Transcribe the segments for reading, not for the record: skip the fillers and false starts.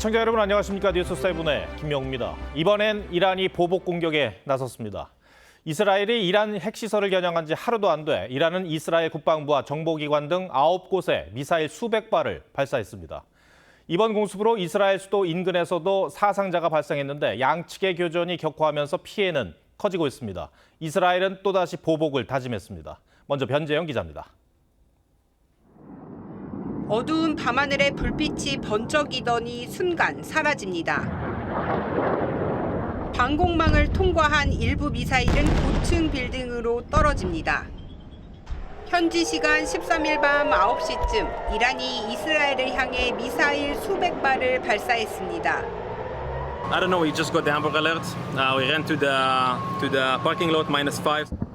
시청자 여러분 안녕하십니까? 뉴스7의 김명우입니다. 이번엔 이란이 보복 공격에 나섰습니다. 이스라엘이 이란 핵시설을 겨냥한 지 하루도 안 돼 이란은 이스라엘 국방부와 정보기관 등 9곳에 미사일 수백 발을 발사했습니다. 이번 공습으로 이스라엘 수도 인근에서도 사상자가 발생했는데 양측의 교전이 격화하면서 피해는 커지고 있습니다. 이스라엘은 또다시 보복을 다짐했습니다. 먼저 변재영 기자입니다. 어두운 밤하늘에 불빛이 번쩍이더니 순간 사라집니다. 방공망을 통과한 일부 미사일은 고층 빌딩으로 떨어집니다. 현지 시간 13일 밤 9시쯤 이란이 이스라엘을 향해 미사일 수백 발을 발사했습니다. I don't know. We just got the Hamburg alert. We ran to the parking lot -5.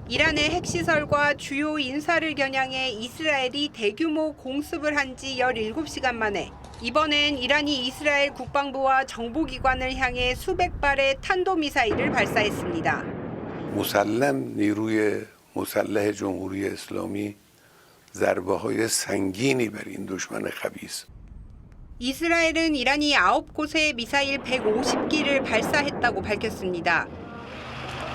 이란의 핵시설과 주요 인사를 겨냥해 이스라엘이 대규모 공습을 한 지 17시간 만에 이번엔 이란이 이스라엘 국방부와 정보기관을 향해 수백 발의 탄도미사일을 발사했습니다. مسلم نیروی مسلح جمهوری اسلامی ضربه‌های سنگینی بر این دشمن خبیث. 이스라엘은 이란이 9곳에 미사일 150기를 발사했다고 밝혔습니다.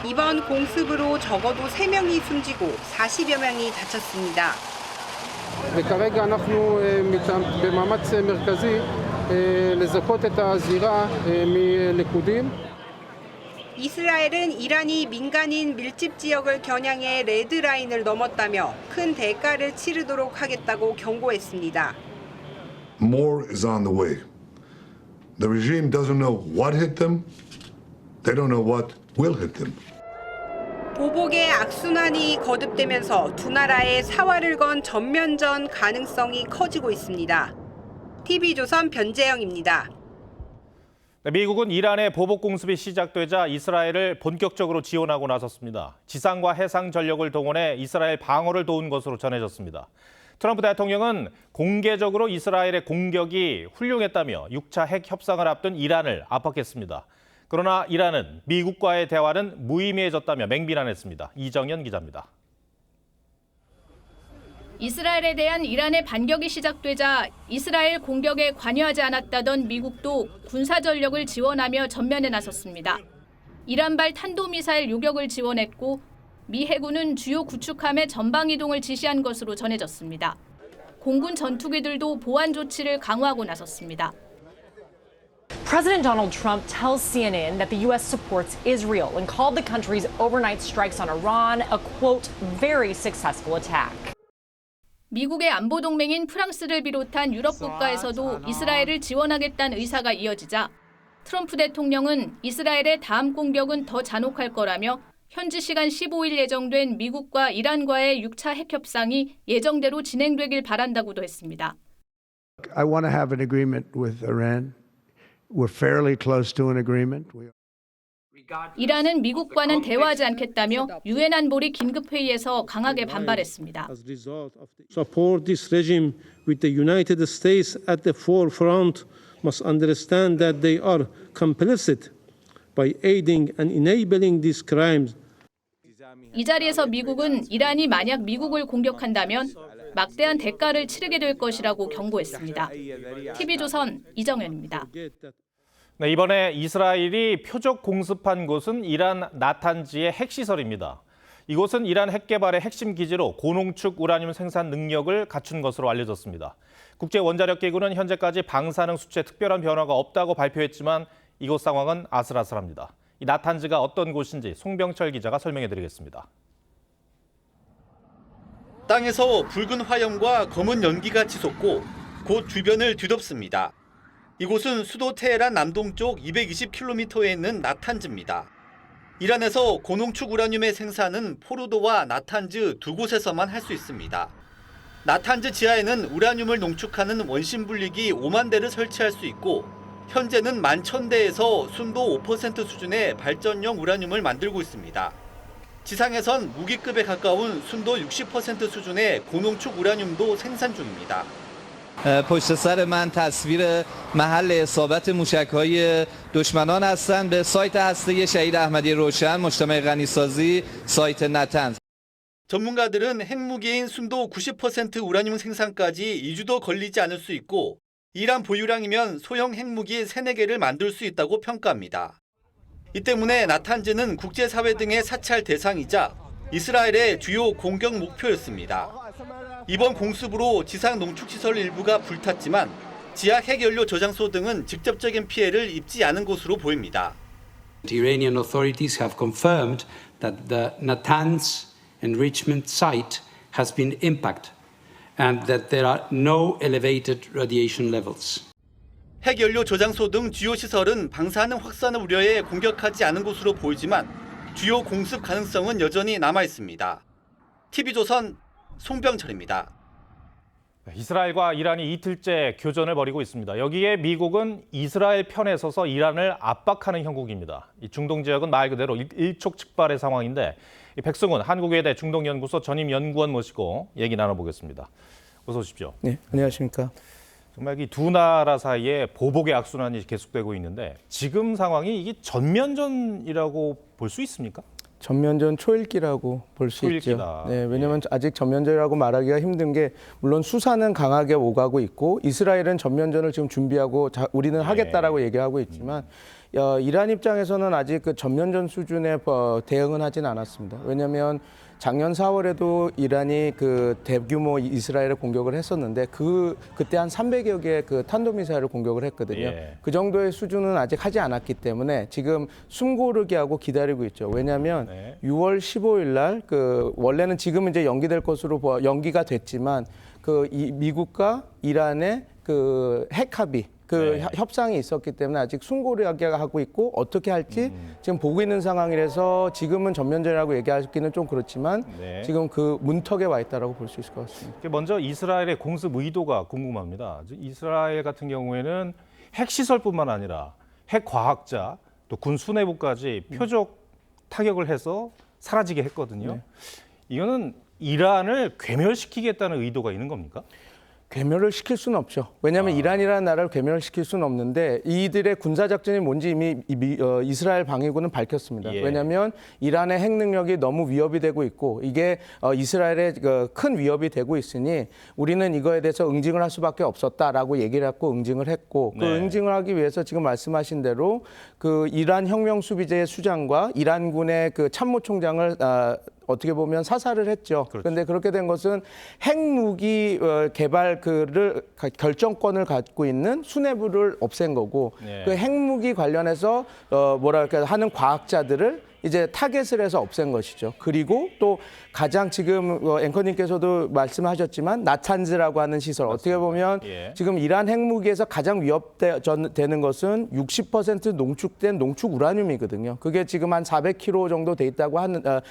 이번 공습으로 적어도 3명이 숨지고 40여 명이 다쳤습니다. וכרגע אנחנו במאמץ מרכזי לזכות את הזירה מנקודים. 이스라엘은 이란이 민간인 밀집 지역을 겨냥해 레드라인을 넘었다며 큰 대가를 치르도록 하겠다고 경고했습니다. More is on the way. The regime doesn't know what hit them. They don't know what will hit them. 보복의 악순환이 거듭되면서 두 나라의 사활을 건 전면전 가능성이 커지고 있습니다. TV조선 변재영입니다. 미국은 이란의 보복 공습이 시작되자 이스라엘을 본격적으로 지원하고 나섰습니다. 지상과 해상 전력을 동원해 이스라엘 방어를 도운 것으로 전해졌습니다. 트럼프 대통령은 공개적으로 이스라엘의 공격이 훌륭했다며 6차 핵 협상을 앞둔 이란을 압박했습니다. 그러나 이란은 미국과의 대화는 무의미해졌다며 맹비난했습니다. 이정현 기자입니다. 이스라엘에 대한 이란의 반격이 시작되자 이스라엘 공격에 관여하지 않았다던 미국도 군사 전력을 지원하며 전면에 나섰습니다. 이란발 탄도미사일 요격을 지원했고 미 해군은 주요 구축함의 전방 이동을 지시한 것으로 전해졌습니다. 공군 전투기들도 보안 조치를 강화하고 나섰습니다. President Donald Trump tells CNN that the U.S. supports Israel and called the country's overnight strikes on Iran a, quote, very successful attack. 미국의 안보 동맹인 프랑스를 비롯한 유럽 국가에서도 이스라엘을 지원하겠다는 의사가 이어지자 트럼프 대통령은 이스라엘의 다음 공격은 더 잔혹할 거라며 현지 시간 15일 예정된 미국과 이란과의 6차 핵 협상이 예정대로 진행되길 바란다고도 했습니다. I want to have an agreement with Iran. We're fairly close to an agreement. 이란은 미국과는 대화하지 않겠다며 유엔 안보리 긴급회의에서 강하게 반발했습니다. Support this regime with the United States at the forefront must understand that they are complicit by aiding and enabling these crimes. 이 자리에서 미국은 이란이 만약 미국을 공격한다면 막대한 대가를 치르게 될 것이라고 경고했습니다. TV조선 이정현입니다. 네, 이번에 이스라엘이 표적 공습한 곳은 이란 나탄즈의 핵시설입니다. 이곳은 이란 핵개발의 핵심 기지로 고농축 우라늄 생산 능력을 갖춘 것으로 알려졌습니다. 국제원자력기구는 현재까지 방사능 수치에 특별한 변화가 없다고 발표했지만 이곳 상황은 아슬아슬합니다. 이 나탄즈가 어떤 곳인지 송병철 기자가 설명해드리겠습니다. 땅에서 붉은 화염과 검은 연기가 치솟고 곧 주변을 뒤덮습니다. 이곳은 수도 테헤란 남동쪽 220km에 있는 나탄즈입니다. 이란에서 고농축 우라늄의 생산은 포르도와 나탄즈 두 곳에서만 할 수 있습니다. 나탄즈 지하에는 우라늄을 농축하는 원심 분리기 5만 대를 설치할 수 있고 현재는 11,000대에서 순도 5% 수준의 발전용 우라늄을 만들고 있습니다. 지상에선 무기급에 가까운 순도 60% 수준의 고농축 우라늄도 생산 중입니다. پشت سر من تصویر محل اصابت موشک‌های دشمنان هستند به سایت هسته شهید احمدی روشن مجتمع غنیسازی سایت نتنز. 전문가들은 핵무기인 순도 90% 우라늄 생산까지 2주도 걸리지 않을 수 있고 이란 보유량이면 소형 핵무기 3-4개를 만들 수 있다고 평가합니다. 이 때문에 나탄즈는 국제사회 등의 사찰 대상이자 이스라엘의 주요 공격 목표였습니다. 이번 공습으로 지상 농축시설 일부가 불탔지만 지하 핵연료 저장소 등은 직접적인 피해를 입지 않은 것으로 보입니다. The Iranian authorities have confirmed that the Natanz enrichment site has been impacted and that there are no elevated radiation levels. 핵연료 저장소 등 주요 시설은 방사능 확산 우려에 공격하지 않은 것으로 보이지만 주요 공습 가능성은 여전히 남아 있습니다. TV조선 송병철입니다. 이스라엘과 이란이 이틀째 교전을 벌이고 있습니다. 여기에 미국은 이스라엘 편에 서서 이란을 압박하는 형국입니다. 이 중동 지역은 말 그대로 일촉즉발의 상황인데 백승훈 한국외대 중동연구소 전임 연구원 모시고 얘기 나눠보겠습니다. 어서 오십시오. 네, 안녕하십니까. 정말 이 두 나라 사이에 보복의 악순환이 계속되고 있는데 지금 상황이 이게 전면전이라고 볼 수 있습니까? 전면전 초읽기라고 볼 수 있죠. 네, 왜냐하면 아직 전면전이라고 말하기가 힘든 게 물론 수사는 강하게 오가고 있고 이스라엘은 전면전을 지금 준비하고 우리는 하겠다라고 얘기하고 있지만 이란 입장에서는 아직 그 전면전 수준의 대응은 하진 않았습니다. 왜냐하면 작년 4월에도 이란이 그 대규모 이스라엘을 공격을 했었는데 그때 한 300여 개의 그 탄도미사일을 공격을 했거든요. 예. 그 정도의 수준은 아직 하지 않았기 때문에 지금 숨 고르게 하고 기다리고 있죠. 왜냐하면 6월 15일 날 그 원래는 지금은 이제 연기될 것으로 연기가 됐지만 그 미국과 이란의 그 핵 합의 협상이 있었기 때문에 아직 숨고르게 하고 있고 어떻게 할지 지금 보고 있는 상황이라서 지금은 전면전이라고 얘기하기는 좀 그렇지만 지금 그 문턱에 와 있다라고 볼 수 있을 것 같습니다. 먼저 이스라엘의 공습 의도가 궁금합니다. 이스라엘 같은 경우에는 핵시설뿐만 아니라 핵과학자 또 군 수뇌부까지 표적 타격을 해서 사라지게 했거든요. 이거는 이란을 괴멸시키겠다는 의도가 있는 겁니까? 괴멸을 시킬 수는 없죠. 왜냐하면 이란이라는 나라를 괴멸을 시킬 수는 없는데 이들의 군사작전이 뭔지 이미 이스라엘 방위군은 밝혔습니다. 예. 왜냐하면 이란의 핵 능력이 너무 위협이 되고 있고 이게 이스라엘에 큰 위협이 되고 있으니 우리는 이거에 대해서 응징을 할 수밖에 없었다라고 얘기를 했고 응징을 했고 그 응징을 하기 위해서 지금 말씀하신 대로 그 이란 혁명수비제의 수장과 이란군의 그 참모총장을 어떻게 보면 사살을 했죠. 그런데 그렇게 된 것은 핵무기 개발 결정권을 갖고 있는 수뇌부를 없앤 거고 그 핵무기 관련해서 뭐랄까 하는 과학자들을 이제 타겟을 해서 없앤 것이죠. 그리고 또 가장 지금 앵커님께서도 말씀하셨지만 나탄즈라고 하는 시설 어떻게 보면 지금 이란 핵무기에서 가장 위협되는 것은 60% 농축된 농축 우라늄이거든요. 그게 지금 한 400kg 정도 돼 있다고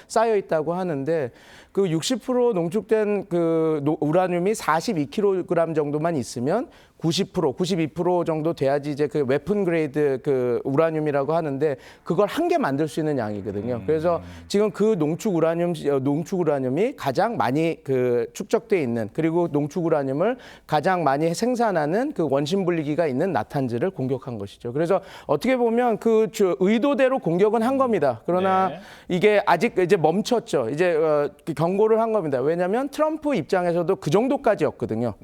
쌓여 있다고 하는데 그 60% 농축된 그 우라늄이 42kg 정도만 있으면 92% 정도 돼야지 이제 그 웨폰 그레이드 그 우라늄이라고 하는데 그걸 한 개 만들 수 있는 양이거든요. 그래서 지금 그 농축 우라늄이 가장 많이 그 축적돼 있는 그리고 농축 우라늄을 가장 많이 생산하는 그 원심 분리기가 있는 나탄즈를 공격한 것이죠. 그래서 어떻게 보면 그 의도대로 공격은 한 겁니다. 그러나 이게 아직 이제 멈췄죠. 이제 경고를 한 겁니다. 왜냐하면 트럼프 입장에서도 그 정도까지였거든요.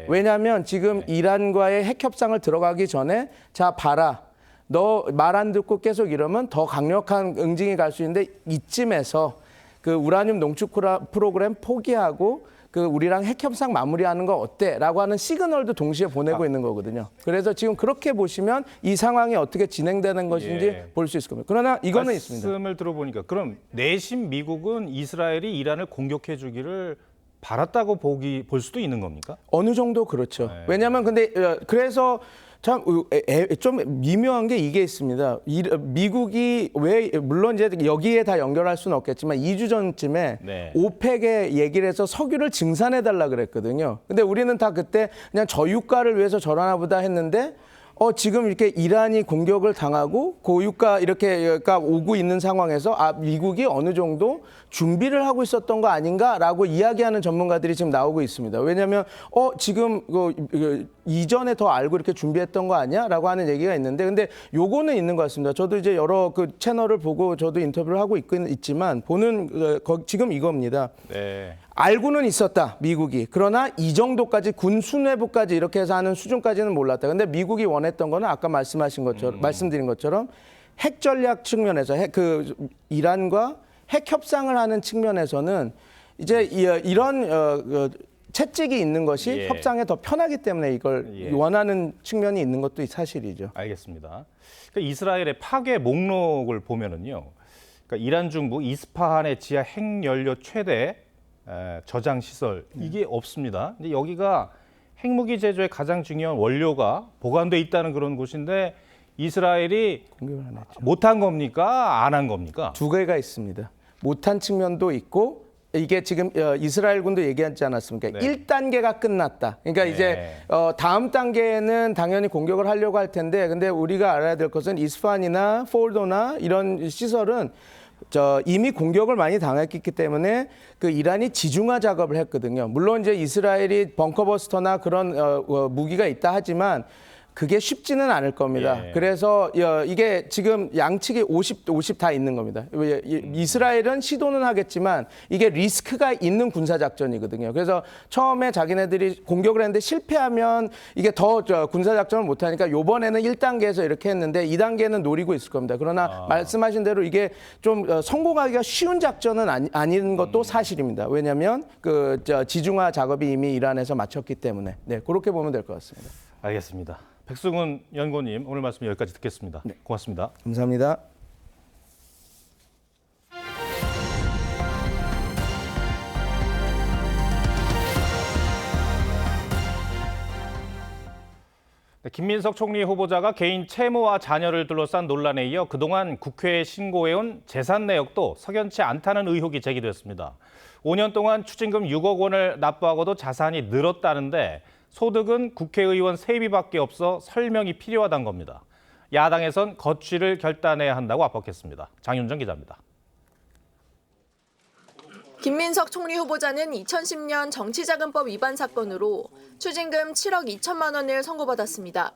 왜냐하면 지금 이란과의 핵 협상을 들어가기 전에 자 봐라. 너 말 안 듣고 계속 이러면 더 강력한 응징이 갈 수 있는데 이쯤에서 그 우라늄 농축 프로그램 포기하고 그 우리랑 핵 협상 마무리하는 거 어때? 라고 하는 시그널도 동시에 보내고 있는 거거든요. 그래서 지금 그렇게 보시면 이 상황이 어떻게 진행되는 것인지 볼 수 있을 겁니다. 그러나 이거는 있습니다. 말씀을 들어보니까 그럼 내심 미국은 이스라엘이 이란을 공격해 주기를 바랐다고 볼 수도 있는 겁니까? 어느 정도 그렇죠. 왜냐하면 근데 그래서 참 좀 미묘한 게 이게 있습니다. 미국이 왜 물론 이제 여기에 다 연결할 수는 없겠지만 2주 전쯤에 오펙에 얘기를 해서 석유를 증산해 달라 그랬거든요. 근데 우리는 다 그때 그냥 저유가를 위해서 저러나 보다 했는데 지금 이렇게 이란이 공격을 당하고 고유가 이렇게가 오고 있는 상황에서 미국이 어느 정도 준비를 하고 있었던 거 아닌가라고 이야기하는 전문가들이 지금 나오고 있습니다. 왜냐하면 지금 이전에 더 알고 이렇게 준비했던 거 아니야?라고 하는 얘기가 있는데, 근데 요거는 있는 것 같습니다. 저도 이제 여러 그 채널을 보고 저도 인터뷰를 하고 있지만 보는 지금 이겁니다. 네. 알고는 있었다, 미국이. 그러나 이 정도까지 군 수뇌부까지 이렇게 해서 하는 수준까지는 몰랐다. 근데 미국이 원했던 거는 아까 말씀드린 것처럼 핵 전략 측면에서 이란과 핵 협상을 하는 측면에서는 이제 이런 채찍이 있는 것이 협상에 더 편하기 때문에 이걸 원하는 측면이 있는 것도 사실이죠. 알겠습니다. 그러니까 이스라엘의 파괴 목록을 보면은요, 그러니까 이란 중부 이스파한의 지하 핵연료 최대 저장 시설 이게 없습니다. 근데 여기가 핵무기 제조의 가장 중요한 원료가 보관돼 있다는 그런 곳인데 이스라엘이 공격을 안 했죠. 못한 겁니까? 안 한 겁니까? 두 개가 있습니다. 못한 측면도 있고, 이게 지금 이스라엘군도 얘기하지 않았습니까? 네. 1단계가 끝났다. 그러니까 이제 다음 단계는 당연히 공격을 하려고 할 텐데, 근데 우리가 알아야 될 것은 이스파한이나 포르도나 이런 시설은 이미 공격을 많이 당했기 때문에 그 이란이 지중화 작업을 했거든요. 물론 이제 이스라엘이 벙커버스터나 그런 무기가 있다 하지만 그게 쉽지는 않을 겁니다. 그래서 이게 지금 양측이 50 다 있는 겁니다. 이스라엘은 시도는 하겠지만 이게 리스크가 있는 군사작전이거든요. 그래서 처음에 자기네들이 공격을 했는데 실패하면 이게 더 군사작전을 못하니까 이번에는 1단계에서 이렇게 했는데 2단계는 노리고 있을 겁니다. 그러나 말씀하신 대로 이게 좀 성공하기가 쉬운 작전은 아닌 것도 사실입니다. 왜냐하면 지중화 작업이 이미 이란에서 마쳤기 때문에. 네, 그렇게 보면 될 것 같습니다. 알겠습니다. 백승훈 연구원님, 오늘 말씀 여기까지 듣겠습니다. 네. 고맙습니다. 감사합니다. 김민석 총리 후보자가 개인 채무와 자녀를 둘러싼 논란에 이어 그동안 국회에 신고해온 재산 내역도 석연치 않다는 의혹이 제기됐습니다. 5년 동안 추징금 6억 원을 납부하고도 자산이 늘었다는데 소득은 국회의원 세비밖에 없어 설명이 필요하다는 겁니다. 야당에선 거취를 결단해야 한다고 압박했습니다. 장윤정 기자입니다. 김민석 총리 후보자는 2010년 정치자금법 위반 사건으로 추징금 7억 2천만 원을 선고받았습니다.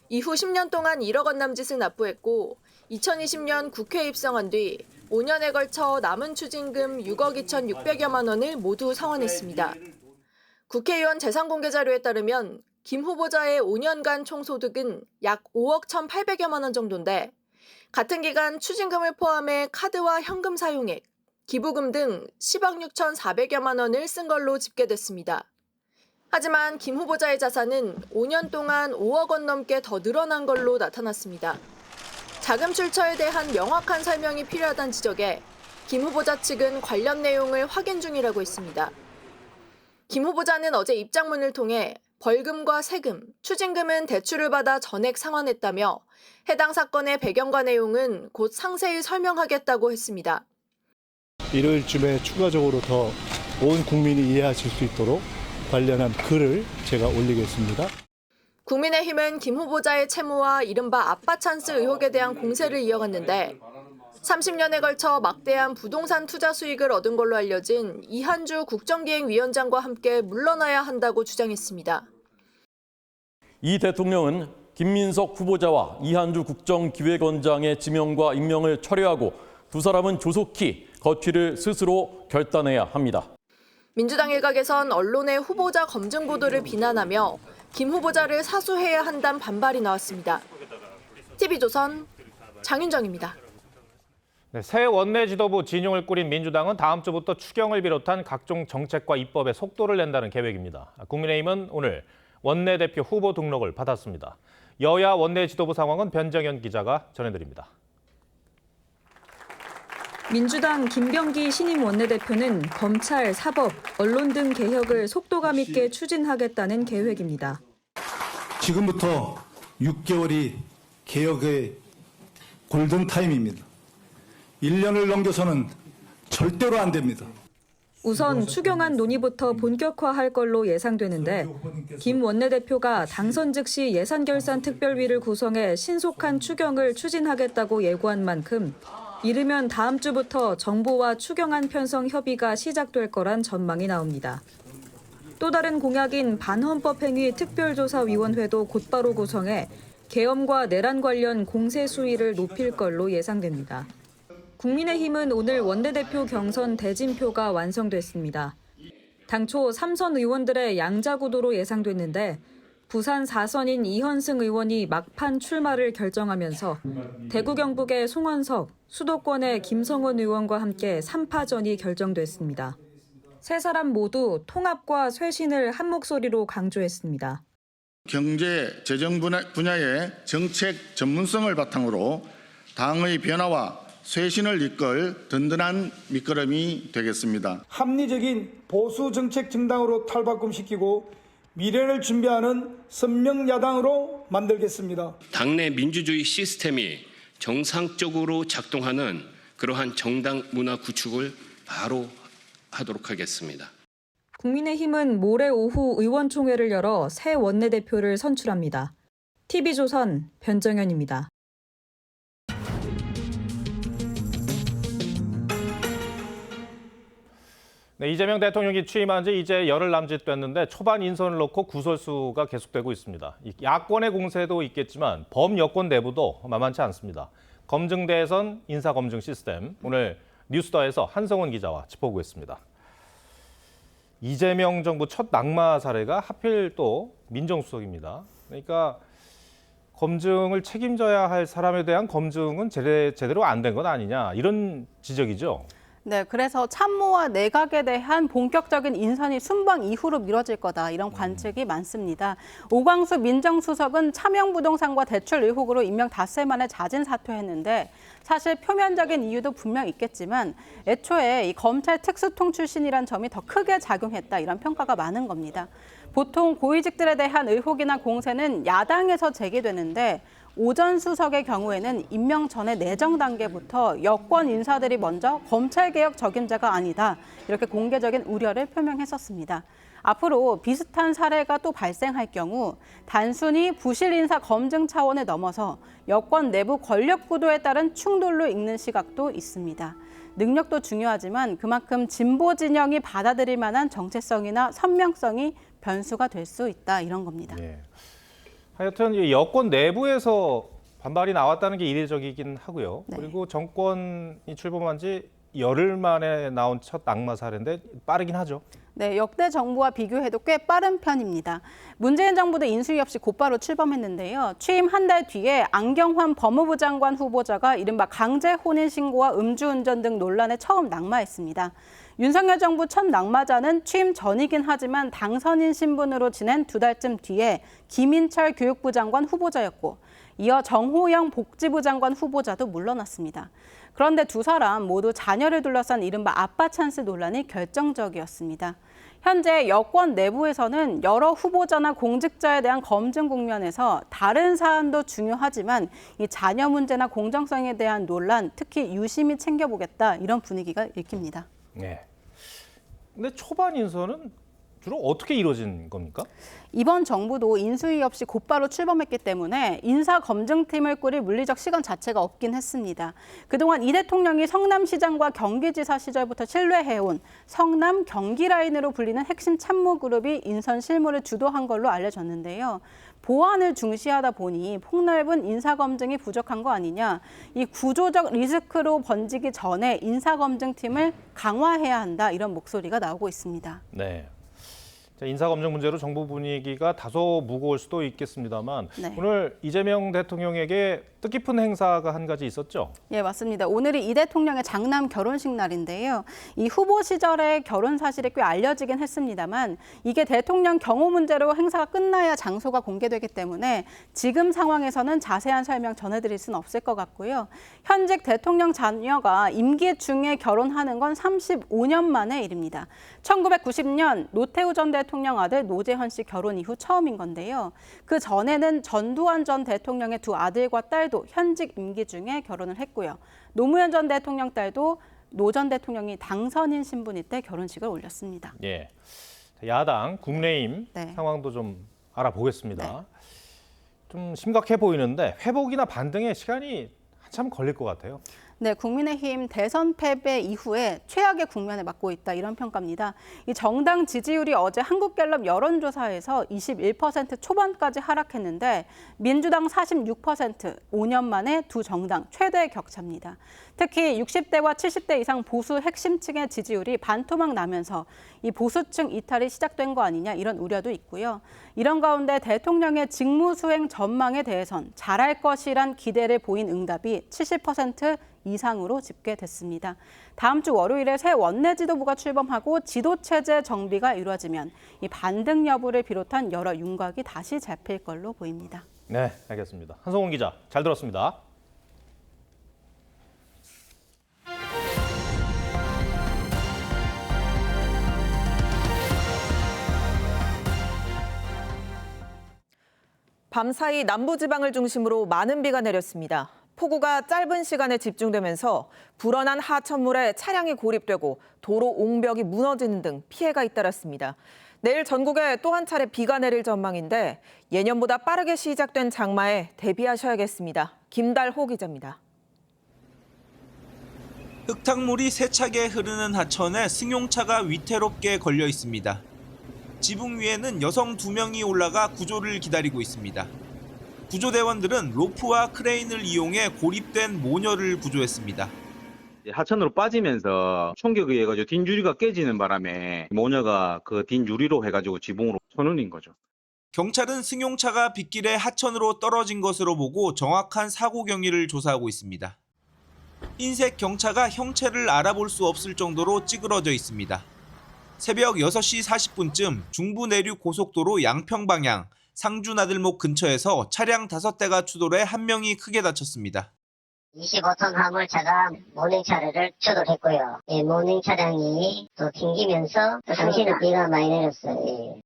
이후 10년 동안 1억 원 남짓을 납부했고 2020년 국회에 입성한 뒤 5년에 걸쳐 남은 추징금 6억 2,600여만 원을 모두 상환했습니다. 국회의원 재산공개 자료에 따르면 김 후보자의 5년간 총소득은 약 5억 1,800여만 원 정도인데 같은 기간 추징금을 포함해 카드와 현금 사용액, 기부금 등 10억 6,400여만 원을 쓴 걸로 집계됐습니다. 하지만 김 후보자의 자산은 5년 동안 5억 원 넘게 더 늘어난 걸로 나타났습니다. 자금 출처에 대한 명확한 설명이 필요하다는 지적에 김 후보자 측은 관련 내용을 확인 중이라고 했습니다. 김 후보자는 어제 입장문을 통해 벌금과 세금, 추징금은 대출을 받아 전액 상환했다며 해당 사건의 배경과 내용은 곧 상세히 설명하겠다고 했습니다. 일요일쯤에 추가적으로 더 온 국민이 이해하실 수 있도록 관련한 글을 제가 올리겠습니다. 국민의힘은 김 후보자의 채무와 이른바 아빠 찬스 의혹에 대한 공세를 이어갔는데 30년에 걸쳐 막대한 부동산 투자 수익을 얻은 걸로 알려진 이한주 국정기획위원장과 함께 물러나야 한다고 주장했습니다. 이 대통령은 김민석 후보자와 이한주 국정기획원장의 지명과 임명을 철회하고 두 사람은 조속히 거취를 스스로 결단해야 합니다. 민주당 일각에선 언론의 후보자 검증 보도를 비난하며 김 후보자를 사수해야 한다는 반발이 나왔습니다. TV조선 장윤정입니다. 네, 새 원내 지도부 진용을 꾸린 민주당은 다음 주부터 추경을 비롯한 각종 정책과 입법에 속도를 낸다는 계획입니다. 국민의힘은 오늘 원내대표 후보 등록을 받았습니다. 여야 원내 지도부 상황은 변정현 기자가 전해드립니다. 민주당 김병기 신임 원내대표는 검찰, 사법, 언론 등 개혁을 속도감 있게 추진하겠다는 계획입니다. 지금부터 6개월이 개혁의 골든타임입니다. 1년을 넘겨서는 절대로 안 됩니다. 우선 추경안 논의부터 본격화할 걸로 예상되는데 김 원내대표가 당선 즉시 예산결산특별위를 구성해 신속한 추경을 추진하겠다고 예고한 만큼 이르면 다음 주부터 정부와 추경안 편성 협의가 시작될 거란 전망이 나옵니다. 또 다른 공약인 반헌법행위 특별조사위원회도 곧바로 구성해 계엄과 내란 관련 공세 수위를 높일 걸로 예상됩니다. 국민의힘은 오늘 원내대표 경선 대진표가 완성됐습니다. 당초 3선 의원들의 양자구도로 예상됐는데 부산 4선인 이현승 의원이 막판 출마를 결정하면서 대구 경북의 송원석, 수도권의 김성원 의원과 함께 3파전이 결정됐습니다. 세 사람 모두 통합과 쇄신을 한 목소리로 강조했습니다. 경제, 재정 분야의 정책 전문성을 바탕으로 당의 변화와 쇄신을 이끌 든든한 밑거름이 되겠습니다. 합리적인 보수 정책 정당으로 탈바꿈시키고 미래를 준비하는 선명 야당으로 만들겠습니다. 당내 민주주의 시스템이 정상적으로 작동하는 그러한 정당 문화 구축을 바로 하도록 하겠습니다. 국민의힘은 모레 오후 의원총회를 열어 새 원내대표를 선출합니다. TV조선 변정현입니다. 네, 이재명 대통령이 취임한 지 이제 열흘 남짓됐는데 초반 인선을 놓고 구설수가 계속되고 있습니다. 야권의 공세도 있겠지만 범여권 내부도 만만치 않습니다. 검증대선 인사검증 시스템, 오늘 뉴스더에서 한성훈 기자와 짚어보겠습니다. 이재명 정부 첫 낙마 사례가 하필 또 민정수석입니다. 그러니까 검증을 책임져야 할 사람에 대한 검증은 제대로 안 된 건 아니냐, 이런 지적이죠. 네, 그래서 참모와 내각에 대한 본격적인 인선이 순방 이후로 미뤄질 거다, 이런 관측이 많습니다. 오광수 민정수석은 차명부동산과 대출 의혹으로 임명 닷새 만에 자진 사퇴했는데 사실 표면적인 이유도 분명 있겠지만 애초에 이 검찰 특수통 출신이란 점이 더 크게 작용했다, 이런 평가가 많은 겁니다. 보통 고위직들에 대한 의혹이나 공세는 야당에서 제기되는데 오 전 수석의 경우에는 임명 전에 내정 단계부터 여권 인사들이 먼저 검찰개혁 적임자가 아니다, 이렇게 공개적인 우려를 표명했었습니다. 앞으로 비슷한 사례가 또 발생할 경우 단순히 부실 인사 검증 차원에 넘어서 여권 내부 권력 구도에 따른 충돌로 읽는 시각도 있습니다. 능력도 중요하지만 그만큼 진보 진영이 받아들일 만한 정체성이나 선명성이 변수가 될 수 있다, 이런 겁니다. 네. 하여튼 이 여권 내부에서 반발이 나왔다는 게 이례적이긴 하고요. 네. 그리고 정권이 출범한 지 열흘 만에 나온 첫 낙마 사례인데 빠르긴 하죠. 네, 역대 정부와 비교해도 꽤 빠른 편입니다. 문재인 정부도 인수위 없이 곧바로 출범했는데요. 취임 한 달 뒤에 안경환 법무부 장관 후보자가 이른바 강제 혼인 신고와 음주운전 등 논란에 처음 낙마했습니다. 윤석열 정부 첫 낙마자는 취임 전이긴 하지만 당선인 신분으로 지낸 두 달쯤 뒤에 김인철 교육부 장관 후보자였고, 이어 정호영 복지부 장관 후보자도 물러났습니다. 그런데 두 사람 모두 자녀를 둘러싼 이른바 아빠 찬스 논란이 결정적이었습니다. 현재 여권 내부에서는 여러 후보자나 공직자에 대한 검증 국면에서 다른 사안도 중요하지만 이 자녀 문제나 공정성에 대한 논란, 특히 유심히 챙겨보겠다, 이런 분위기가 읽힙니다. 네. 근데 초반 인선은 주로 어떻게 이루어진 겁니까? 이번 정부도 인수위 없이 곧바로 출범했기 때문에 인사검증팀을 꾸릴 물리적 시간 자체가 없긴 했습니다. 그동안 이 대통령이 성남시장과 경기지사 시절부터 신뢰해온 성남 경기 라인으로 불리는 핵심 참모 그룹이 인선 실무를 주도한 걸로 알려졌는데요. 보안을 중시하다 보니 폭넓은 인사검증이 부족한 거 아니냐, 이 구조적 리스크로 번지기 전에 인사검증팀을 강화해야 한다, 이런 목소리가 나오고 있습니다. 네. 인사검증 문제로 정부 분위기가 다소 무거울 수도 있겠습니다만 네. 오늘 이재명 대통령에게 뜻깊은 행사가 한 가지 있었죠? 예, 맞습니다. 오늘이 이 대통령의 장남 결혼식 날인데요. 이 후보 시절의 결혼 사실이 꽤 알려지긴 했습니다만 이게 대통령 경호 문제로 행사가 끝나야 장소가 공개되기 때문에 지금 상황에서는 자세한 설명 전해드릴 수는 없을 것 같고요. 현직 대통령 자녀가 임기 중에 결혼하는 건 35년 만의 일입니다. 1990년 노태우 전 대통령 아들 노재현 씨 결혼 이후 처음인 건데요. 그 전에는 전두환 전 대통령의 두 아들과 딸도 현직 임기 중에 결혼을 했고요. 노무현 전 대통령 딸도 노 전 대통령이 당선인 신분일 때 결혼식을 올렸습니다. 예, 야당 국내임 네. 상황도 좀 알아보겠습니다. 네. 좀 심각해 보이는데 회복이나 반등에 시간이 한참 걸릴 것 같아요. 네, 국민의힘 대선 패배 이후에 최악의 국면에 맞고 있다 이런 평가입니다. 이 정당 지지율이 어제 한국갤럽 여론조사에서 21% 초반까지 하락했는데 민주당 46%, 5년 만에 두 정당 최대 격차입니다. 특히 60대와 70대 이상 보수 핵심층의 지지율이 반토막 나면서 이 보수층 이탈이 시작된 거 아니냐 이런 우려도 있고요. 이런 가운데 대통령의 직무 수행 전망에 대해선 잘할 것이란 기대를 보인 응답이 70% 이상으로 집계됐습니다. 다음 주 월요일에 새 원내 지도부가 출범하고 지도체제 정비가 이루어지면 이 반등 여부를 비롯한 여러 윤곽이 다시 잡힐 걸로 보입니다. 네, 알겠습니다. 한성훈 기자, 잘 들었습니다. 밤사이 남부지방을 중심으로 많은 비가 내렸습니다. 폭우가 짧은 시간에 집중되면서 불어난 하천물에 차량이 고립되고 도로 옹벽이 무너지는 등 피해가 잇따랐습니다. 내일 전국에 또 한 차례 비가 내릴 전망인데 예년보다 빠르게 시작된 장마에 대비하셔야겠습니다. 김달호 기자입니다. 흙탕물이 세차게 흐르는 하천에 승용차가 위태롭게 걸려 있습니다. 지붕 위에는 여성 2명이 올라가 구조를 기다리고 있습니다. 구조대원들은 로프와 크레인을 이용해 고립된 모녀를 구조했습니다. 하천으로 빠지면서 충격에 의해 가지고 뒷유리가 깨지는 바람에 모녀가 그 뒷유리로 해가지고 지붕으로 쳐넣은 거죠. 경찰은 승용차가 빗길에 하천으로 떨어진 것으로 보고 정확한 사고 경위를 조사하고 있습니다. 흰색 경차가 형체를 알아볼 수 없을 정도로 찌그러져 있습니다. 새벽 6시 40분쯤 중부 내륙 고속도로 양평 방향 상주나들목 근처에서 차량 5대가 추돌해 1명이 크게 다쳤습니다. 25톤 화물차가 모닝차를 추돌했고요. 모닝 차량이 또 튕기면서 당시는 비가 많이 내렸어요.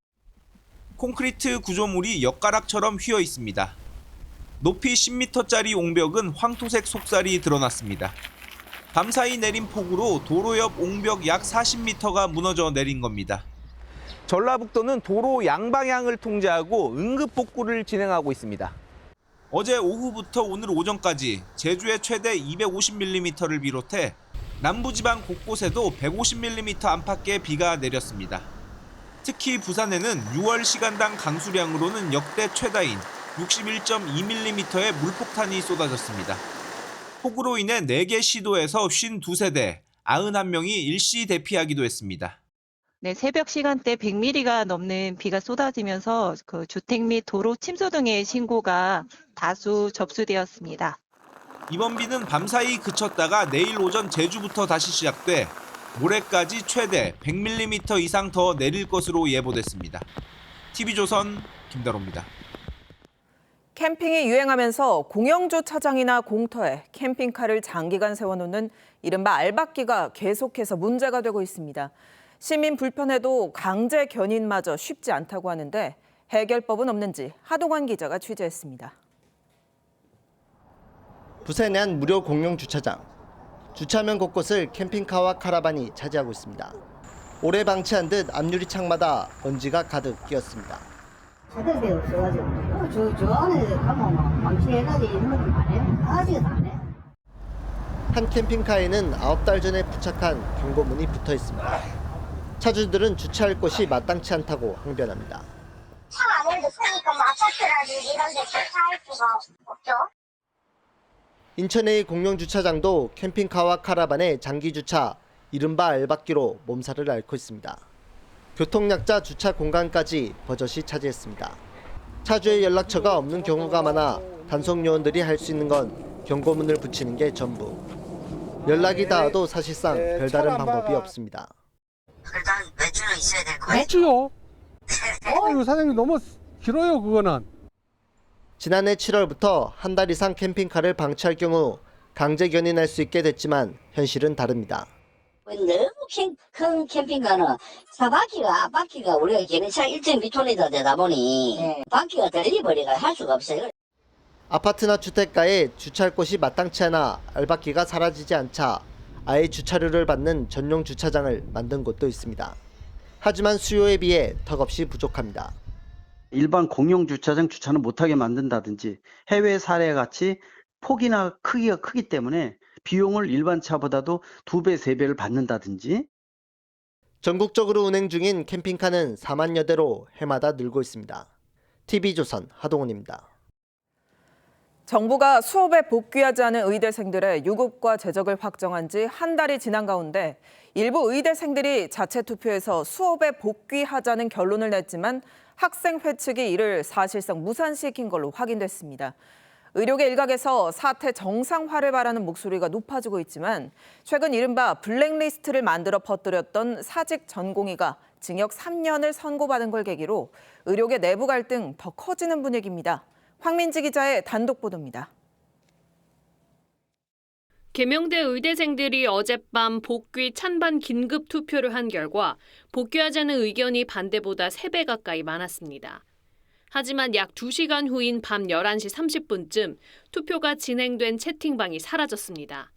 콘크리트 구조물이 엿가락처럼 휘어 있습니다. 높이 10m짜리 옹벽은 황토색 속살이 드러났습니다. 밤사이 내린 폭우로 도로 옆 옹벽 약 40m가 무너져 내린 겁니다. 전라북도는 도로 양방향을 통제하고 응급 복구를 진행하고 있습니다. 어제 오후부터 오늘 오전까지 제주의 최대 250mm를 비롯해 남부지방 곳곳에도 150mm 안팎의 비가 내렸습니다. 특히 부산에는 6월 시간당 강수량으로는 역대 최다인 61.2mm의 물폭탄이 쏟아졌습니다. 폭우로 인해 4개 시도에서 52세대, 91명이 일시 대피하기도 했습니다. 네, 새벽 시간대 100mm가 넘는 비가 쏟아지면서 그 주택 및 도로 침수 등의 신고가 다수 접수되었습니다. 이번 비는 밤사이 그쳤다가 내일 오전 제주부터 다시 시작돼 모레까지 최대 100mm 이상 더 내릴 것으로 예보됐습니다. TV조선 김다로입니다. 캠핑이 유행하면서 공영주차장이나 공터에 캠핑카를 장기간 세워놓는 이른바 알박기가 계속해서 문제가 되고 있습니다. 시민 불편해도 강제 견인마저 쉽지 않다고 하는데 해결법은 없는지 하동환 기자가 취재했습니다. 부산의 한 무료 공영주차장. 주차면 곳곳을 캠핑카와 카라반이 차지하고 있습니다. 오래 방치한 듯 앞유리 창마다 먼지가 가득 끼었습니다. 차들 데 없어가지고 저 안에 가면 막 방치해가지고 이런 것도 안 해. 아직은 안 해. 한 캠핑카에는 9달 전에 부착한 경고문이 붙어 있습니다. 차주들은 주차할 곳이 마땅치 않다고 항변합니다. 차 안에도 쓰니까 아파트라든지 이런 데 주차할 수가 없죠. 인천의 공영주차장도 캠핑카와 카라반의 장기주차, 이른바 알박기로 몸살을 앓고 있습니다. 교통약자 주차 공간까지 버젓이 차지했습니다. 차주의 연락처가 없는 경우가 많아 단속 요원들이 할 수 있는 건 경고문을 붙이는 게 전부. 연락이 닿아도 사실상 별다른 방법이 없습니다. 일단 매주는 있어야 될 거예요. 매주요? 이거 사장님 너무 길어요, 그거는. 지난해 7월부터 한 달 이상 캠핑카를 방치할 경우 강제 견인할 수 있게 됐지만 현실은 다릅니다. 너무 큰 캠핑카는 차바퀴가 앞바퀴가 우리가 기능차 1.2톤이 되다 보니 바퀴가 들려버리가 할 수가 없어요. 아파트나 주택가에 주차할 곳이 마땅치 않아 알박기가 사라지지 않자 아예 주차료를 받는 전용 주차장을 만든 곳도 있습니다. 하지만 수요에 비해 턱없이 부족합니다. 일반 공용 주차장 주차는 못하게 만든다든지 해외 사례 같이 폭이나 크기가 크기 때문에 비용을 일반 차보다도 2배, 3배를 받는다든지. 전국적으로 운행 중인 캠핑카는 4만여 대로 해마다 늘고 있습니다. TV조선 하동훈입니다. 정부가 수업에 복귀하지 않은 의대생들의 유급과 재적을 확정한 지 한 달이 지난 가운데 일부 의대생들이 자체 투표에서 수업에 복귀하자는 결론을 냈지만 학생회 측이 이를 사실상 무산시킨 걸로 확인됐습니다. 의료계 일각에서 사태 정상화를 바라는 목소리가 높아지고 있지만 최근 이른바 블랙리스트를 만들어 퍼뜨렸던 사직 전공의가 징역 3년을 선고받은 걸 계기로 의료계 내부 갈등 더 커지는 분위기입니다. 황민지 기자의 단독 보도입니다. 개명대 의대생들이 어젯밤 복귀 찬반 긴급 투표를 한 결과 복귀하자는 의견이 반대보다 3배 가까이 많았습니다. 하지만 약 2시간 후인 밤 11시 30분쯤 투표가 진행된 채팅방이 사라졌습니다.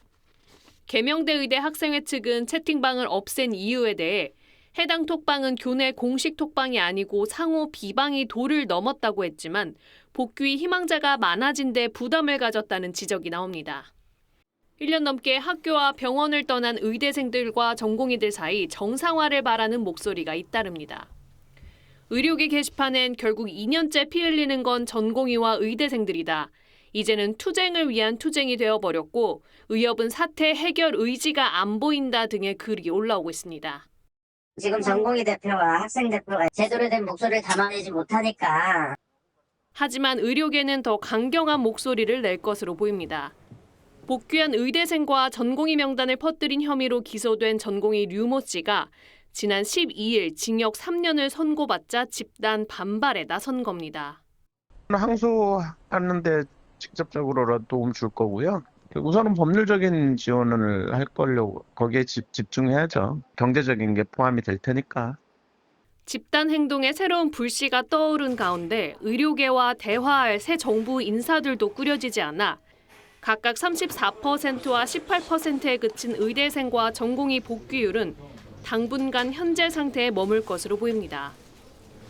개명대 의대 학생회 측은 채팅방을 없앤 이유에 대해 해당 톡방은 교내 공식 톡방이 아니고 상호 비방이 도를 넘었다고 했지만 복귀 희망자가 많아진 데 부담을 가졌다는 지적이 나옵니다. 1년 넘게 학교와 병원을 떠난 의대생들과 전공의들 사이 정상화를 바라는 목소리가 잇따릅니다. 의료계 게시판엔 결국 2년째 피 흘리는 건 전공의와 의대생들이다. 이제는 투쟁을 위한 투쟁이 되어버렸고 의협은 사태 해결 의지가 안 보인다 등의 글이 올라오고 있습니다. 지금 전공의 대표와 학생 대표가 제대로 된 목소리를 담아내지 못하니까. 하지만 의료계는 더 강경한 목소리를 낼 것으로 보입니다. 복귀한 의대생과 전공의 명단을 퍼뜨린 혐의로 기소된 전공의 류모 씨가 지난 12일 징역 3년을 선고받자 집단 반발에 나선 겁니다. 항소하는데 직접적으로 도움 줄 거고요. 우선은 법률적인 지원을 할 거려고 거기에 집중해야죠. 경제적인 게 포함이 될 테니까. 집단 행동에 새로운 불씨가 떠오른 가운데 의료계와 대화할 새 정부 인사들도 꾸려지지 않아 각각 34%와 18%에 그친 의대생과 전공의 복귀율은 당분간 현재 상태에 머물 것으로 보입니다.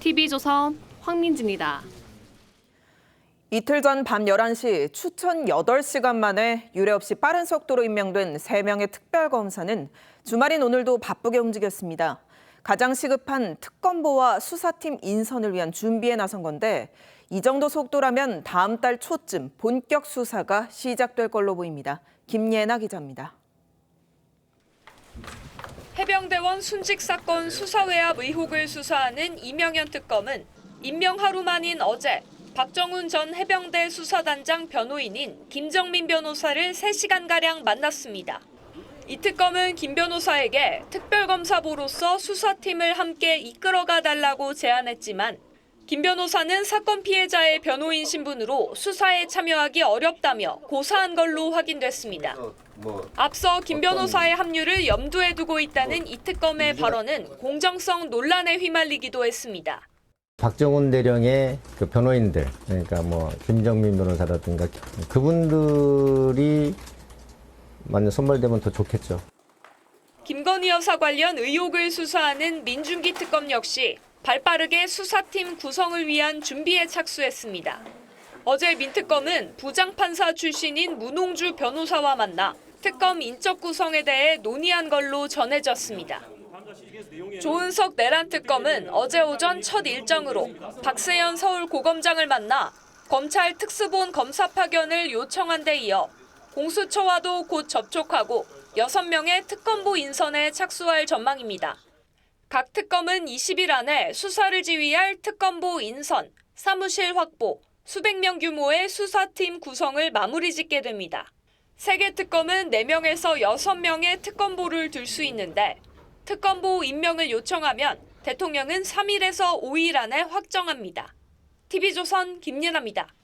TV조선 황민지입니다. 이틀 전 밤 11시 추천 8시간 만에 유례 없이 빠른 속도로 임명된 3명의 특별검사는 주말인 오늘도 바쁘게 움직였습니다. 가장 시급한 특검보와 수사팀 인선을 위한 준비에 나선 건데 이 정도 속도라면 다음 달 초쯤 본격 수사가 시작될 걸로 보입니다. 김예나 기자입니다. 해병대원 순직 사건 수사외압 의혹을 수사하는 이명현 특검은 임명 하루 만인 어제 박정훈 전 해병대 수사단장 변호인인 김정민 변호사를 3시간가량 만났습니다. 이 특검은 김 변호사에게 특별검사보로서 수사팀을 함께 이끌어가 달라고 제안했지만 김 변호사는 사건 피해자의 변호인 신분으로 수사에 참여하기 어렵다며 고사한 걸로 확인됐습니다. 앞서 김 변호사의 합류를 염두에 두고 있다는 이 특검의 발언은 공정성 논란에 휘말리기도 했습니다. 박정훈 대령의 그 변호인들, 그러니까 김정민 변호사라든가 그분들이 만약 선발되면 더 좋겠죠. 김건희 여사 관련 의혹을 수사하는 민중기 특검 역시 발빠르게 수사팀 구성을 위한 준비에 착수했습니다. 어제 민 특검은 부장판사 출신인 문홍주 변호사와 만나 특검 인적 구성에 대해 논의한 걸로 전해졌습니다. 조은석 내란 특검은 어제 오전 첫 일정으로 박세현 서울고검장을 만나 검찰 특수본 검사 파견을 요청한 데 이어 공수처와도 곧 접촉하고 6명의 특검보 인선에 착수할 전망입니다. 각 특검은 20일 안에 수사를 지휘할 특검보 인선, 사무실 확보, 수백 명 규모의 수사팀 구성을 마무리 짓게 됩니다. 3개 특검은 4명에서 6명의 특검보를 둘 수 있는데 특검보 임명을 요청하면 대통령은 3일에서 5일 안에 확정합니다. TV조선 김예나입니다.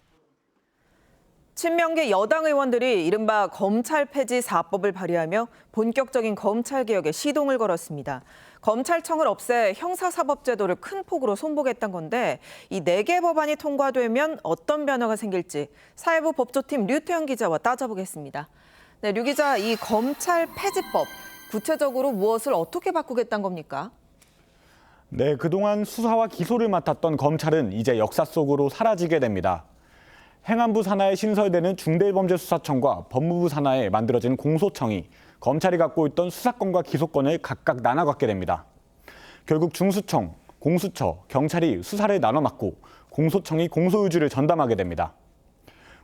친명계 여당 의원들이 이른바 검찰 폐지 4법을 발의하며 본격적인 검찰개혁에 시동을 걸었습니다. 검찰청을 없애 형사사법제도를 큰 폭으로 손보겠다는 건데 이 4개 법안이 통과되면 어떤 변화가 생길지 사회부 법조팀 류태영 기자와 따져보겠습니다. 네, 류 기자, 이 검찰 폐지법 구체적으로 무엇을 어떻게 바꾸겠다는 겁니까? 네, 그동안 수사와 기소를 맡았던 검찰은 이제 역사 속으로 사라지게 됩니다. 행안부 산하에 신설되는 중대범죄수사청과 법무부 산하에 만들어진 공소청이 검찰이 갖고 있던 수사권과 기소권을 각각 나눠 갖게 됩니다. 결국 중수청, 공수처, 경찰이 수사를 나눠 맡고 공소청이 공소유지를 전담하게 됩니다.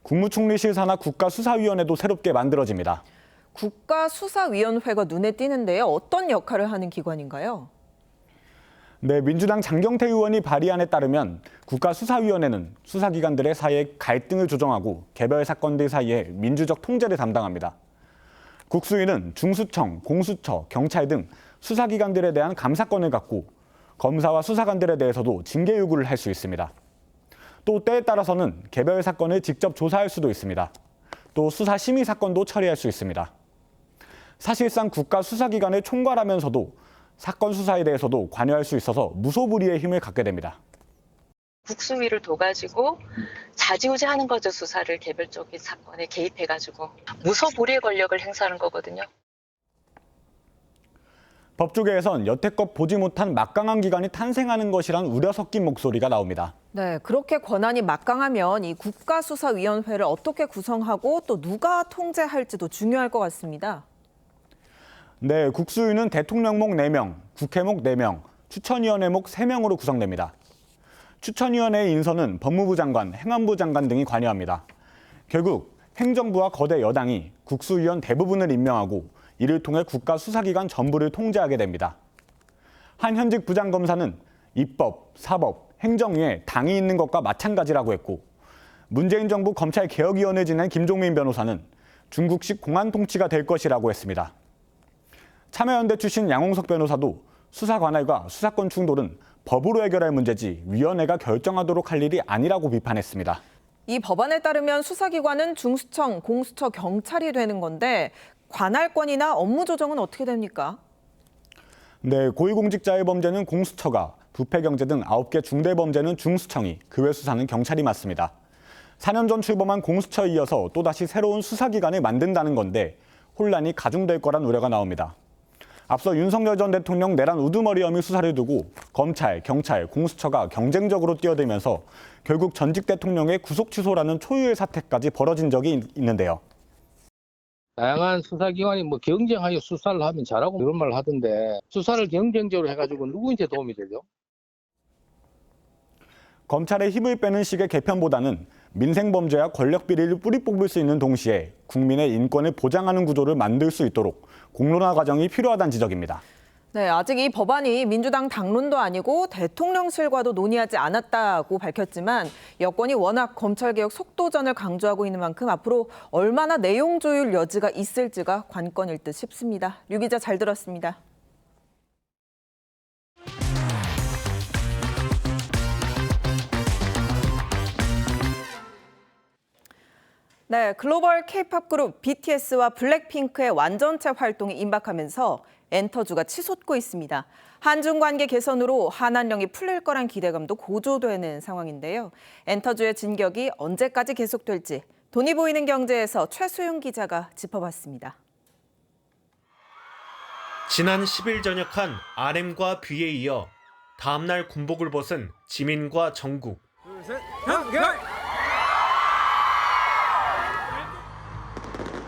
국무총리실 산하 국가수사위원회도 새롭게 만들어집니다. 국가수사위원회가 눈에 띄는데요. 어떤 역할을 하는 기관인가요? 네, 민주당 장경태 의원이 발의안에 따르면 국가수사위원회는 수사기관들의 사이의 갈등을 조정하고 개별 사건들 사이의 민주적 통제를 담당합니다. 국수위는 중수청, 공수처, 경찰 등 수사기관들에 대한 감사권을 갖고 검사와 수사관들에 대해서도 징계 요구를 할 수 있습니다. 또 때에 따라서는 개별 사건을 직접 조사할 수도 있습니다. 또 수사 심의 사건도 처리할 수 있습니다. 사실상 국가수사기관을 총괄하면서도 사건 수사에 대해서도 관여할 수 있어서 무소불위의 힘을 갖게 됩니다. 국수위를 둬가지고 좌지우지하는 거죠. 수사를 개별적인 사건에 개입해가지고 무소불위의 권력을 행사하는 거거든요. 법조계에선 여태껏 보지 못한 막강한 기관이 탄생하는 것이란 우려 섞인 목소리가 나옵니다. 네, 그렇게 권한이 막강하면 이 국가수사위원회를 어떻게 구성하고 또 누가 통제할지도 중요할 것 같습니다. 네, 국수위는 대통령목 4명, 국회목 4명, 추천위원회목 3명으로 구성됩니다. 추천위원회의 인선은 법무부 장관, 행안부 장관 등이 관여합니다. 결국 행정부와 거대 여당이 국수위원 대부분을 임명하고 이를 통해 국가수사기관 전부를 통제하게 됩니다. 한 현직 부장검사는 입법, 사법, 행정위에 당이 있는 것과 마찬가지라고 했고 문재인 정부 검찰개혁위원을 지낸 김종민 변호사는 중국식 공안 통치가 될 것이라고 했습니다. 참여연대 출신 양홍석 변호사도 수사 관할과 수사권 충돌은 법으로 해결할 문제지 위원회가 결정하도록 할 일이 아니라고 비판했습니다. 이 법안에 따르면 수사기관은 중수청, 공수처, 경찰이 되는 건데 관할권이나 업무 조정은 어떻게 됩니까? 네, 고위공직자의 범죄는 공수처가, 부패경제 등 9개 중대범죄는 중수청이, 그 외 수사는 경찰이 맡습니다. 4년 전 출범한 공수처에 이어서 또다시 새로운 수사기관을 만든다는 건데 혼란이 가중될 거란 우려가 나옵니다. 앞서 윤석열 전 대통령 내란 우두머리 혐의 수사를 두고 검찰, 경찰, 공수처가 경쟁적으로 뛰어들면서 결국 전직 대통령의 구속 취소라는 초유의 사태까지 벌어진 적이 있는데요. 다양한 수사기관이 경쟁하여 수사를 하면 잘하고 이런 말을 하던데 수사를 경쟁적으로 해가지고 누구한테 도움이 되죠? 검찰의 힘을 빼는 식의 개편보다는 민생범죄와 권력비리를 뿌리 뽑을 수 있는 동시에 국민의 인권을 보장하는 구조를 만들 수 있도록 공론화 과정이 필요하다는 지적입니다. 네, 아직 이 법안이 민주당 당론도 아니고 대통령실과도 논의하지 않았다고 밝혔지만 여권이 워낙 검찰개혁 속도전을 강조하고 있는 만큼 앞으로 얼마나 내용 조율 여지가 있을지가 관건일 듯 싶습니다. 류 기자 잘 들었습니다. 네, 글로벌 K-팝 그룹 BTS와 블랙핑크의 완전체 활동이 임박하면서 엔터주가 치솟고 있습니다. 한중 관계 개선으로 한한령이 풀릴 거란 기대감도 고조되는 상황인데요. 엔터주의 진격이 언제까지 계속될지 돈이 보이는 경제에서 최수용 기자가 짚어봤습니다. 지난 10일 전역한 RM과 B에 이어 다음날 군복을 벗은 지민과 정국.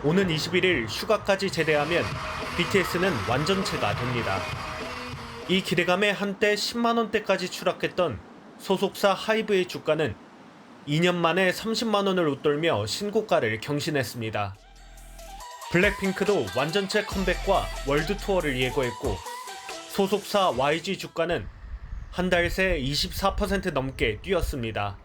오는 21일 휴가까지 제대하면 BTS는 완전체가 됩니다. 이 기대감에 한때 10만 원대까지 추락했던 소속사 하이브의 주가는 2년 만에 30만 원을 웃돌며 신고가를 경신했습니다. 블랙핑크도 완전체 컴백과 월드 투어를 예고했고 소속사 YG 주가는 한 달 새 24% 넘게 뛰었습니다.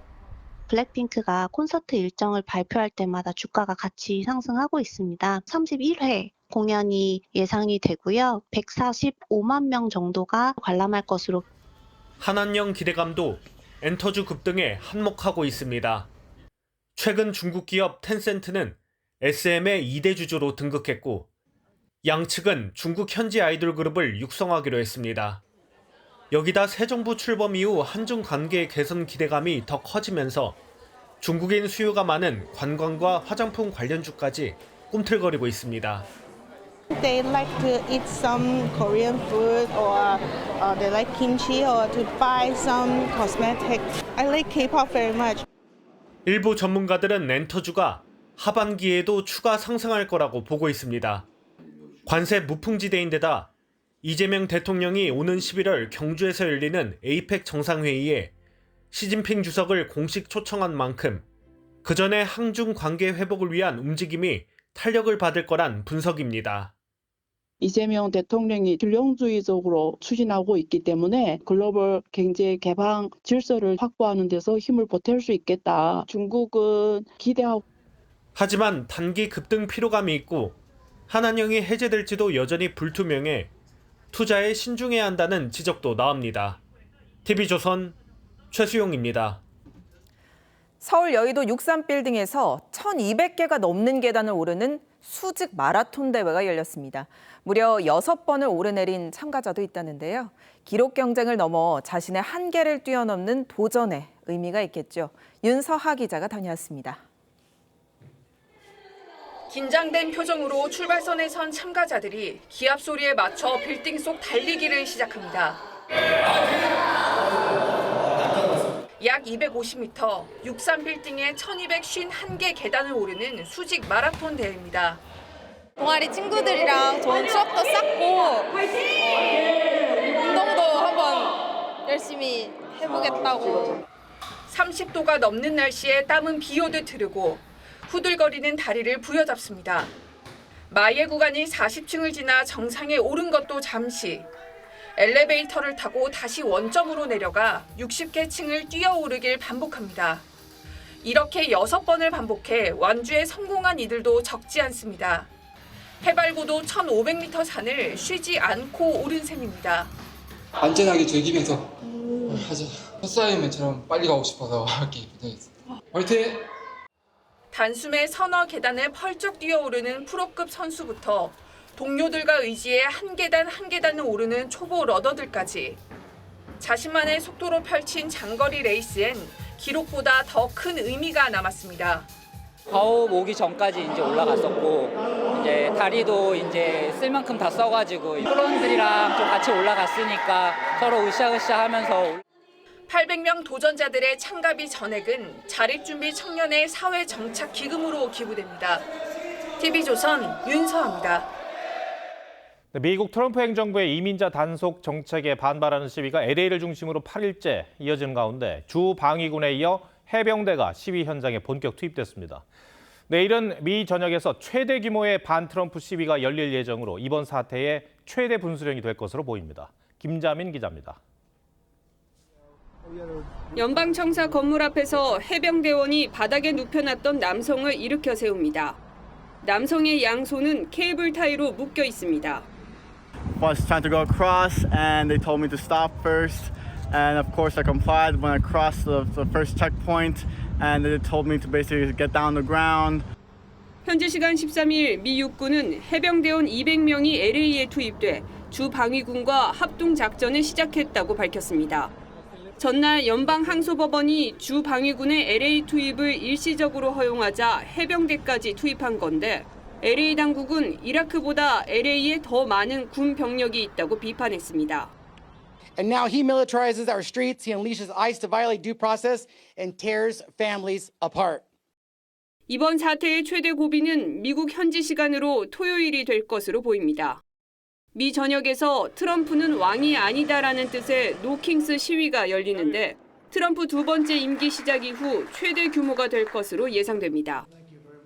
블랙핑크가 콘서트 일정을 발표할 때마다 주가가 같이 상승하고 있습니다. 31회 공연이 예상이 되고요. 145만 명 정도가 관람할 것으로. 한한령 기대감도 엔터주 급등에 한몫하고 있습니다. 최근 중국 기업 텐센트는 SM의 2대 주주로 등극했고 양측은 중국 현지 아이돌 그룹을 육성하기로 했습니다. 여기다 새 정부 출범 이후 한중 관계 개선 기대감이 더 커지면서 중국인 수요가 많은 관광과 화장품 관련주까지 꿈틀거리고 있습니다. They like to eat some Korean food or they like kimchi or to buy some cosmetics. I like K-pop very much. 일부 전문가들은 렌터주가 하반기에도 추가 상승할 거라고 보고 있습니다. 관세 무풍지대인데다 이재명 대통령이 오는 11월 경주에서 열리는 에이펙 정상회의에 시진핑 주석을 공식 초청한 만큼 그 전에 한중 관계 회복을 위한 움직임이 탄력을 받을 거란 분석입니다. 이재명 대통령이 실용주의적으로 추진하고 있기 때문에 글로벌 경제 개방 질서를 확보하는 데서 힘을 보탤 수 있겠다. 중국은 기대하고. 하지만 단기 급등 피로감이 있고 한한령이 해제될지도 여전히 불투명해 투자에 신중해야 한다는 지적도 나옵니다. TV조선 최수용입니다. 서울 여의도 63빌딩에서 1,200개가 넘는 계단을 오르는 수직 마라톤 대회가 열렸습니다. 무려 6번을 오르내린 참가자도 있다는데요. 기록 경쟁을 넘어 자신의 한계를 뛰어넘는 도전에 의미가 있겠죠. 윤서하 기자가 다녀왔습니다. 긴장된 표정으로 출발선에 선 참가자들이 기합 소리에 맞춰 빌딩 속 달리기를 시작합니다. 약 250m, 63빌딩의 1251개 계단을 오르는 수직 마라톤 대회입니다. 동아리 친구들이랑 좋은 추억도 쌓고 운동도 한번 열심히 해보겠다고. 30도가 넘는 날씨에 땀은 비오듯 흐르고 후들거리는 다리를 부여잡습니다. 마예 구간이 40층을 지나 정상에 오른 것도 잠시. 엘리베이터를 타고 다시 원점으로 내려가 60개 층을 뛰어오르길 반복합니다. 이렇게 6번을 반복해 완주에 성공한 이들도 적지 않습니다. 해발고도 1,500m 산을 쉬지 않고 오른 셈입니다. 안전하게 즐기면서 하자. 첫사이먼처럼 빨리 가고 싶어서 이렇게 도전했습니다. 화이팅! 단숨에 서너 계단을 펄쩍 뛰어오르는 프로급 선수부터 동료들과 의지에 한 계단 한 계단을 오르는 초보 러더들까지 자신만의 속도로 펼친 장거리 레이스엔 기록보다 더 큰 의미가 남았습니다. 가업 오기 전까지 이제 올라갔었고 이제 다리도 이제 쓸 만큼 다 써가지고 프로들이랑 좀 같이 올라갔으니까 서로 으쌰으쌰하면서 800명 도전자들의 참가비 전액은 자립준비 청년의 사회 정착 기금으로 기부됩니다. TV조선 윤서아입니다. 미국 트럼프 행정부의 이민자 단속 정책에 반발하는 시위가 LA를 중심으로 8일째 이어지는 가운데 주 방위군에 이어 해병대가 시위 현장에 본격 투입됐습니다. 내일은 미 전역에서 최대 규모의 반트럼프 시위가 열릴 예정으로 이번 사태의 최대 분수령이 될 것으로 보입니다. 김자민 기자입니다. 연방청사 건물 앞에서 해병대원이 바닥에 눕혀놨던 남성을 일으켜 세웁니다. 남성의 양손은 케이블 타이로 묶여 있습니다. Was trying to go across, and they told me to stop first, and of course I complied when I crossed the first checkpoint, and they told me to basically get down the ground. 현지 시간 13일 미 육군은 해병대원 200명이 LA에 투입돼 주 방위군과 합동 작전을 시작했다고 밝혔습니다. 전날 연방 항소법원이 주 방위군의 LA 투입을 일시적으로 허용하자 해병대까지 투입한 건데 LA 당국은 이라크보다 LA에 더 많은 군 병력이 있다고 비판했습니다. And now he militarizes our streets, he unleashes ICE to violate due process and tears families apart. 이번 사태의 최대 고비는 미국 현지 시간으로 토요일이 될 것으로 보입니다. 미 전역에서 트럼프는 왕이 아니다라는 뜻의 노킹스 시위가 열리는데 트럼프 두 번째 임기 시작 이후 최대 규모가 될 것으로 예상됩니다.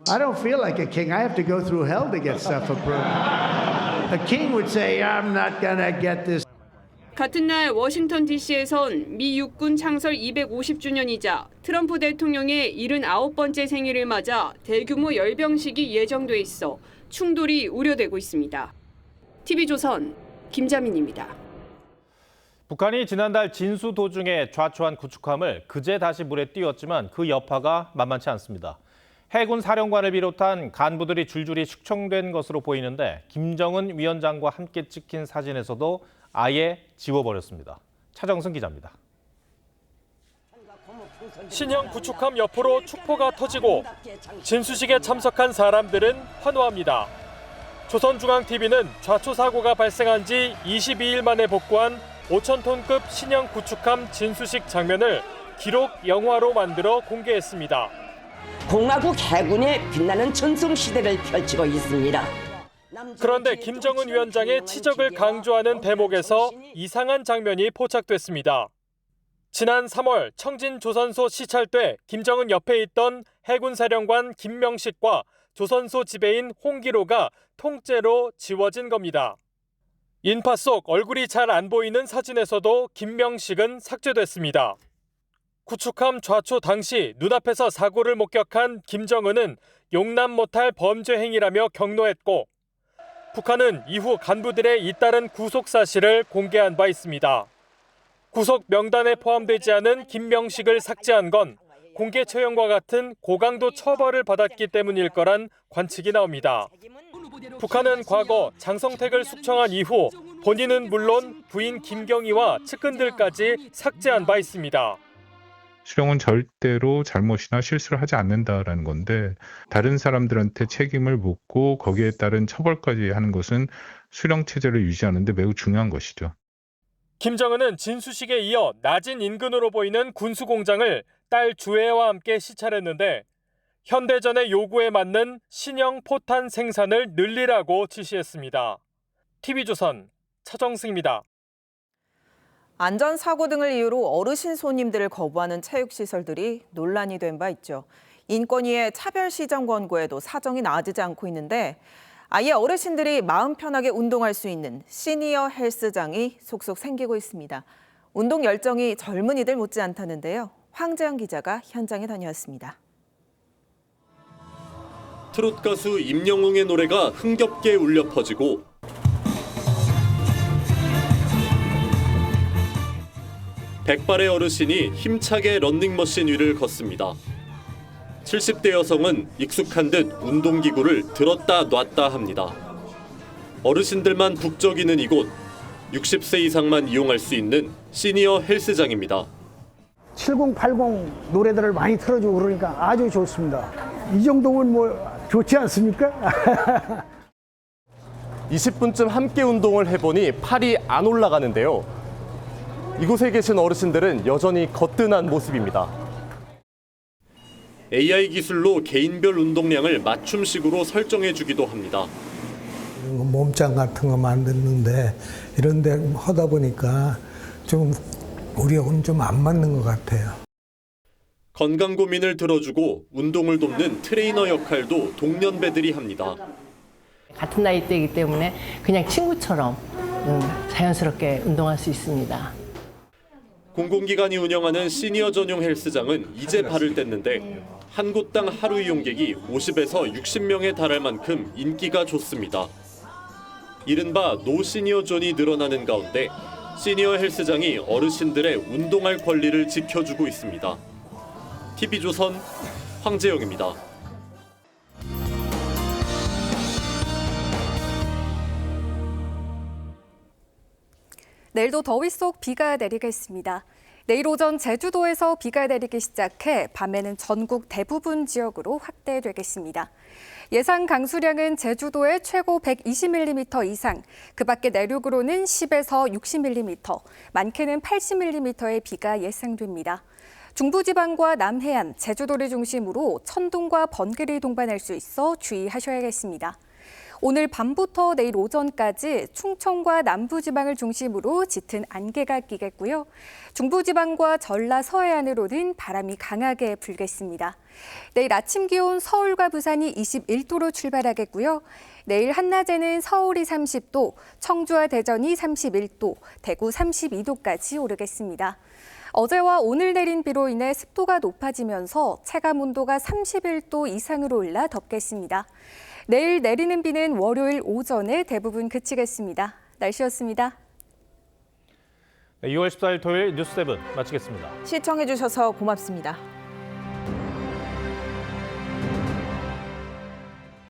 I don't feel like a king. I have to go through hell to get stuff approved. A king would say, I'm not gonna get this. 같은 날 워싱턴 DC에선 미 육군 창설 250주년이자 트럼프 대통령의 79번째 생일을 맞아 대규모 열병식이 예정돼 있어 충돌이 우려되고 있습니다. TV조선 김자민입니다. 북한이 지난달 진수 도중에 좌초한 구축함을 그제 다시 물에 띄웠지만 그 여파가 만만치 않습니다. 해군 사령관을 비롯한 간부들이 줄줄이 숙청된 것으로 보이는데 김정은 위원장과 함께 찍힌 사진에서도 아예 지워버렸습니다. 차정승 기자입니다. 신형 구축함 옆으로 축포가 터지고 진수식에 참석한 사람들은 환호합니다. 조선중앙TV는 좌초 사고가 발생한 지 22일 만에 복구한 5,000톤급 신형 구축함 진수식 장면을 기록 영화로 만들어 공개했습니다. 공화국 해군의 빛나는 전성시대를 펼치고 있습니다. 그런데 김정은 위원장의 치적을 강조하는 대목에서 이상한 장면이 포착됐습니다. 지난 3월 청진 조선소 시찰 때 김정은 옆에 있던 해군사령관 김명식과 조선소 지배인 홍기로가 통째로 지워진 겁니다. 인파 속 얼굴이 잘 안 보이는 사진에서도 김명식은 삭제됐습니다. 구축함 좌초 당시 눈앞에서 사고를 목격한 김정은은 용납 못할 범죄 행위라며 경로했고 북한은 이후 간부들의 잇따른 구속 사실을 공개한 바 있습니다. 구속 명단에 포함되지 않은 김명식을 삭제한 건 공개 처형과 같은 고강도 처벌을 받았기 때문일 거란 관측이 나옵니다. 북한은 과거 장성택을 숙청한 이후 본인은 물론 부인 김경희와 측근들까지 삭제한 바 있습니다. 수령은 절대로 잘못이나 실수를 하지 않는다라는 건데 다른 사람들한테 책임을 묻고 거기에 따른 처벌까지 하는 것은 수령 체제를 유지하는 데 매우 중요한 것이죠. 김정은은 진수식에 이어 낮은 인근으로 보이는 군수공장을 딸 주애와 함께 시찰했는데 현대전의 요구에 맞는 신형 포탄 생산을 늘리라고 지시했습니다. TV조선 차정승입니다. 안전사고 등을 이유로 어르신 손님들을 거부하는 체육시설들이 논란이 된 바 있죠. 인권위의 차별시정 권고에도 사정이 나아지지 않고 있는데 아예 어르신들이 마음 편하게 운동할 수 있는 시니어 헬스장이 속속 생기고 있습니다. 운동 열정이 젊은이들 못지않다는데요. 황재영 기자가 현장에 다녀왔습니다. 트롯 가수 임영웅의 노래가 흥겹게 울려 퍼지고 백발의 어르신이 힘차게 런닝머신 위를 걷습니다. 70대 여성은 익숙한 듯 운동기구를 들었다 놨다 합니다. 어르신들만 북적이는 이곳, 60세 이상만 이용할 수 있는 시니어 헬스장입니다. 70, 80 노래들을 많이 틀어주고 그러니까 아주 좋습니다. 이 정도면 뭐 좋지 않습니까? 20분쯤 함께 운동을 해보니 팔이 안 올라가는데요. 이곳에 계신 어르신들은 여전히 거뜬한 모습입니다. AI 기술로 개인별 운동량을 맞춤식으로 설정해주기도 합니다. 몸짱 같은 거 만드는데 이런 데 하다 보니까 좀 우리하고는 좀 안 맞는 것 같아요. 건강 고민을 들어주고 운동을 돕는 트레이너 역할도 동년배들이 합니다. 같은 나이대이기 때문에 그냥 친구처럼 자연스럽게 운동할 수 있습니다. 공공기관이 운영하는 시니어 전용 헬스장은 이제 발을 뗐는데 한 곳당 하루 이용객이 50에서 60명에 달할 만큼 인기가 좋습니다. 이른바 노시니어 존이 늘어나는 가운데 시니어 헬스장이 어르신들의 운동할 권리를 지켜주고 있습니다. TV조선 황재영입니다. 내일도 더위 속 비가 내리겠습니다. 내일 오전 제주도에서 비가 내리기 시작해 밤에는 전국 대부분 지역으로 확대되겠습니다. 예상 강수량은 제주도에 최고 120mm 이상, 그 밖에 내륙으로는 10에서 60mm, 많게는 80mm의 비가 예상됩니다. 중부지방과 남해안, 제주도를 중심으로 천둥과 번개를 동반할 수 있어 주의하셔야겠습니다. 오늘 밤부터 내일 오전까지 충청과 남부지방을 중심으로 짙은 안개가 끼겠고요. 중부지방과 전라 서해안으로는 바람이 강하게 불겠습니다. 내일 아침 기온 서울과 부산이 21도로 출발하겠고요. 내일 한낮에는 서울이 30도, 청주와 대전이 31도, 대구 32도까지 오르겠습니다. 어제와 오늘 내린 비로 인해 습도가 높아지면서 체감 온도가 31도 이상으로 올라 덥겠습니다. 내일 내리는 비는 월요일 오전에 대부분 그치겠습니다. 날씨였습니다. 네, 2월 14일 토요일 뉴스7 마치겠습니다. 시청해주셔서 고맙습니다.